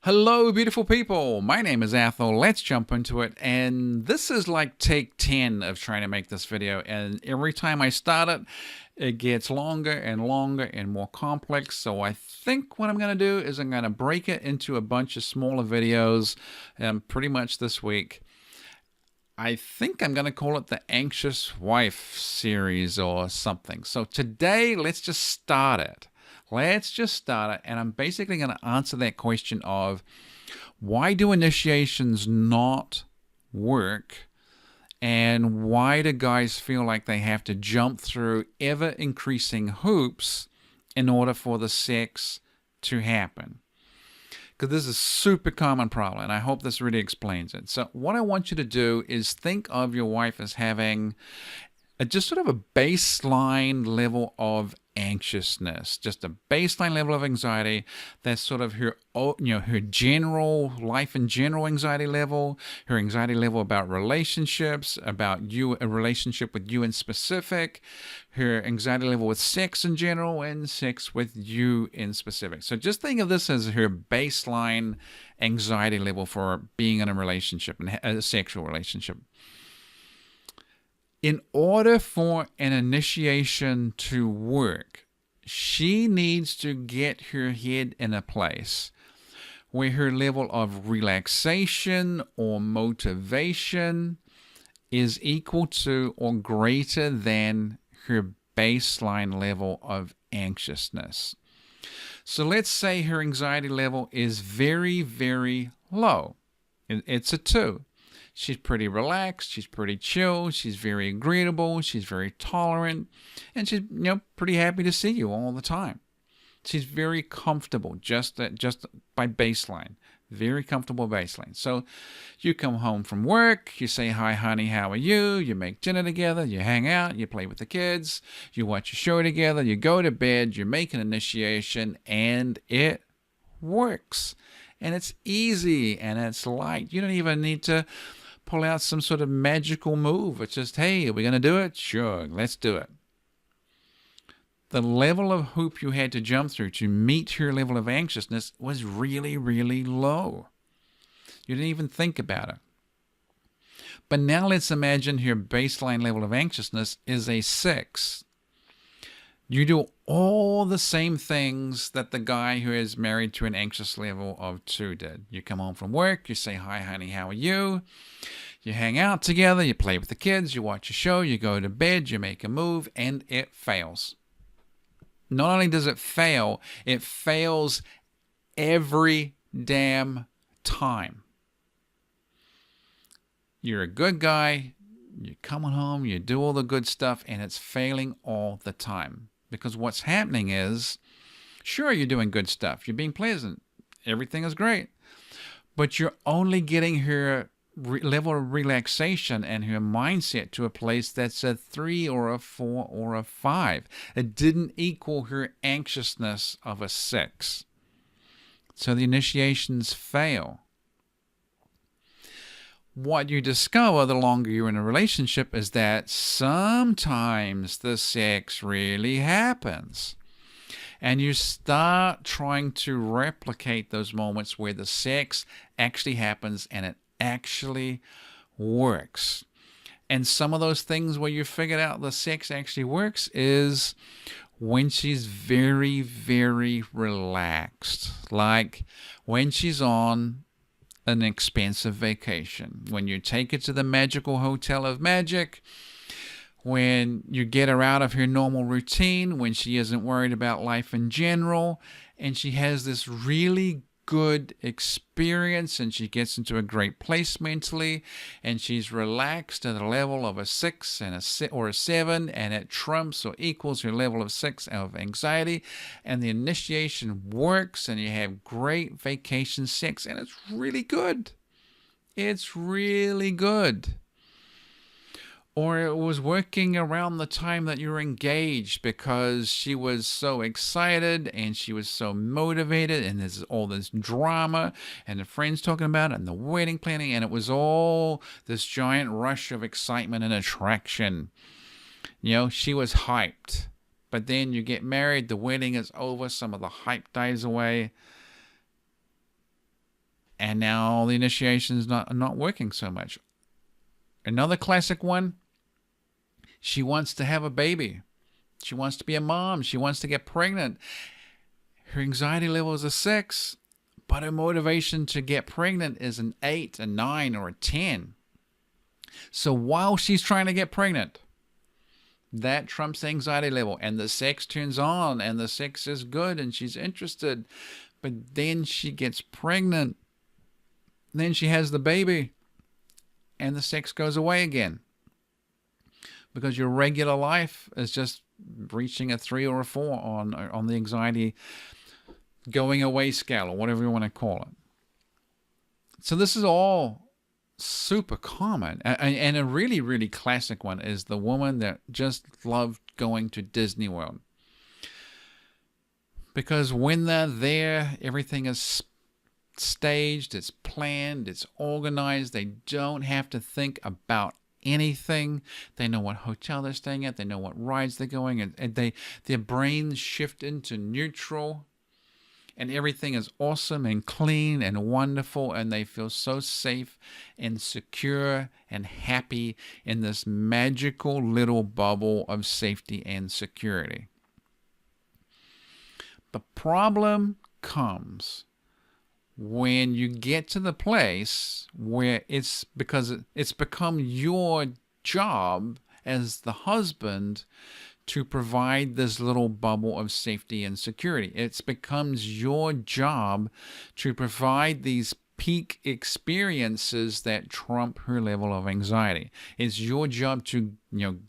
Hello, beautiful people. My name is Athol. Let's jump into it. And this is like take 10 of trying to make this video. And every time I start it, it gets longer and longer and more complex. So I think what I'm going to do is I'm going to break it into a bunch of smaller videos pretty much this week. I think I'm going to call it the Anxious Wife series or something. So today, let's just start it. And I'm basically going to answer that question of why do initiations not work, and why do guys feel like they have to jump through ever increasing hoops in order for the sex to happen. Because this is a super common problem, and I hope this really explains it. So what I want you to do is think of your wife as having just sort of a baseline level of anxiousness, just a baseline level of anxiety. That's sort of her, her general life and general anxiety level, her anxiety level about relationships, about you, a relationship with you in specific, her anxiety level with sex in general, and sex with you in specific. So just think of this as her baseline anxiety level for being in a relationship, and a sexual relationship. In order for an initiation to work, she needs to get her head in a place where her level of relaxation or motivation is equal to or greater than her baseline level of anxiousness. So let's say her anxiety level is very, very low. It's a 2. She's pretty relaxed, she's pretty chill, she's very agreeable, she's very tolerant, and she's pretty happy to see you all the time. She's very comfortable just by baseline. Very comfortable baseline. So you come home from work, you say, "Hi honey, how are you?" You make dinner together, you hang out, you play with the kids, you watch a show together, you go to bed, you make an initiation, and it works. And it's easy and it's light. You don't even need to pull out some sort of magical move. It's just, hey, are we going to do it? Sure, let's do it. The level of hoop you had to jump through to meet your level of anxiousness was really, really low. You didn't even think about it. But now let's imagine your baseline level of anxiousness is a 6. You do all the same things that the guy who is married to an anxious level of 2 did. You come home from work, you say, "Hi honey, how are you?" You hang out together, you play with the kids, you watch a show, you go to bed, you make a move, and it fails. Not only does it fail, it fails every damn time. You're a good guy, you're coming home, you do all the good stuff, and it's failing all the time. Because what's happening is, sure, you're doing good stuff, you're being pleasant, everything is great, but you're only getting her level of relaxation and her mindset to a place that's a 3 or a 4 or a 5. It didn't equal her anxiousness of a 6. So the initiations fail. What you discover the longer you're in a relationship is that sometimes the sex really happens. And you start trying to replicate those moments where the sex actually happens and it actually works. And some of those things where you figured out the sex actually works is when she's very, very relaxed. Like when she's on an expensive vacation, when you take her to the magical hotel of magic, when you get her out of her normal routine, when she isn't worried about life in general, and she has this really good experience and she gets into a great place mentally, and she's relaxed at a level of a 6 or a 7, and it trumps or equals her level of 6 of anxiety, and the initiation works, and you have great vacation sex, and it's really good. It's really good. Or it was working around the time that you were engaged because she was so excited and she was so motivated, and there's all this drama and the friends talking about it and the wedding planning, and it was all this giant rush of excitement and attraction. She was hyped. But then you get married, the wedding is over, some of the hype dies away, And now the initiation is not working so much. Another classic one, she wants to have a baby. She wants to be a mom. She wants to get pregnant. Her anxiety level is a 6, but her motivation to get pregnant is an 8, a 9, or a 10. So while she's trying to get pregnant, that trumps the anxiety level, and the sex turns on, and the sex is good, and she's interested. But then she gets pregnant. Then she has the baby, and the sex goes away again. Because your regular life is just reaching a 3 or a 4 on the anxiety going away scale, or whatever you want to call it. So this is all super common. And a really, really classic one is the woman that just loved going to Disney World. Because when they're there, everything is staged, it's planned, it's organized. They don't have to think about anything. They know what hotel they're staying at. They know what rides they're going, and their brains shift into neutral, and everything is awesome and clean and wonderful, and they feel so safe and secure and happy in this magical little bubble of safety and security. The problem comes when you get to the place where it's become your job as the husband to provide this little bubble of safety and security. It becomes your job to provide these peak experiences that trump her level of anxiety. It's your job to,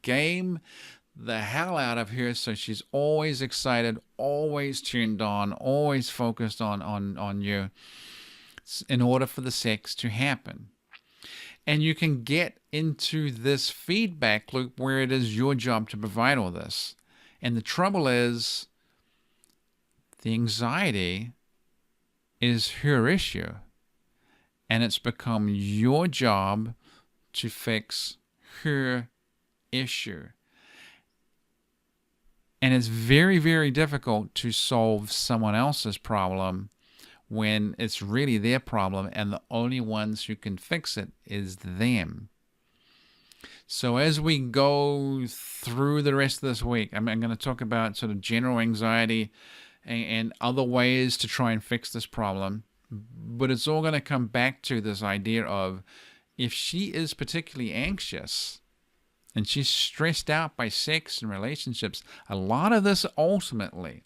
game the hell out of her so she's always excited, always tuned on, always focused on you in order for the sex to happen. And you can get into this feedback loop where it is your job to provide all this. And the trouble is, the anxiety is her issue. And it's become your job to fix her issue. And it's very, very difficult to solve someone else's problem when it's really their problem, and the only ones who can fix it is them. So as we go through the rest of this week, I'm going to talk about sort of general anxiety and other ways to try and fix this problem. But it's all going to come back to this idea of, if she is particularly anxious and she's stressed out by sex and relationships, a lot of this ultimately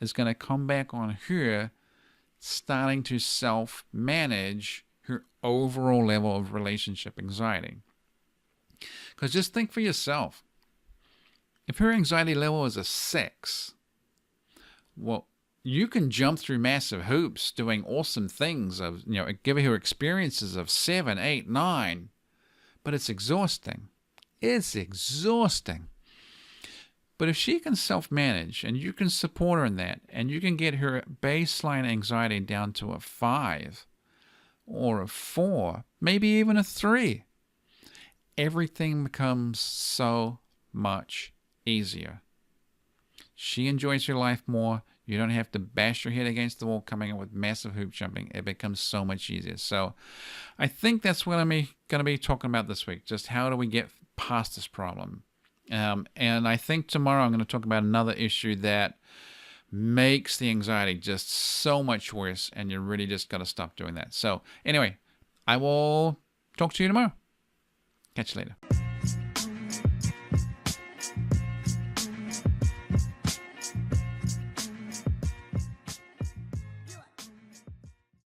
is going to come back on her starting to self-manage her overall level of relationship anxiety. Because just think for yourself. If her anxiety level is a 6, well, you can jump through massive hoops doing awesome things of, giving her experiences of 7, 8, 9, but it's exhausting. It's exhausting. But if she can self-manage, and you can support her in that, and you can get her baseline anxiety down to a 5 or a 4, maybe even a 3, everything becomes so much easier. She enjoys her life more. You don't have to bash your head against the wall coming up with massive hoop jumping. It becomes so much easier. So I think that's what I'm going to be talking about this week. Just how do we get past this problem? And I think tomorrow I'm going to talk about another issue that makes the anxiety just so much worse, and you really just got to stop doing that. So anyway, I will talk to you tomorrow. Catch you later.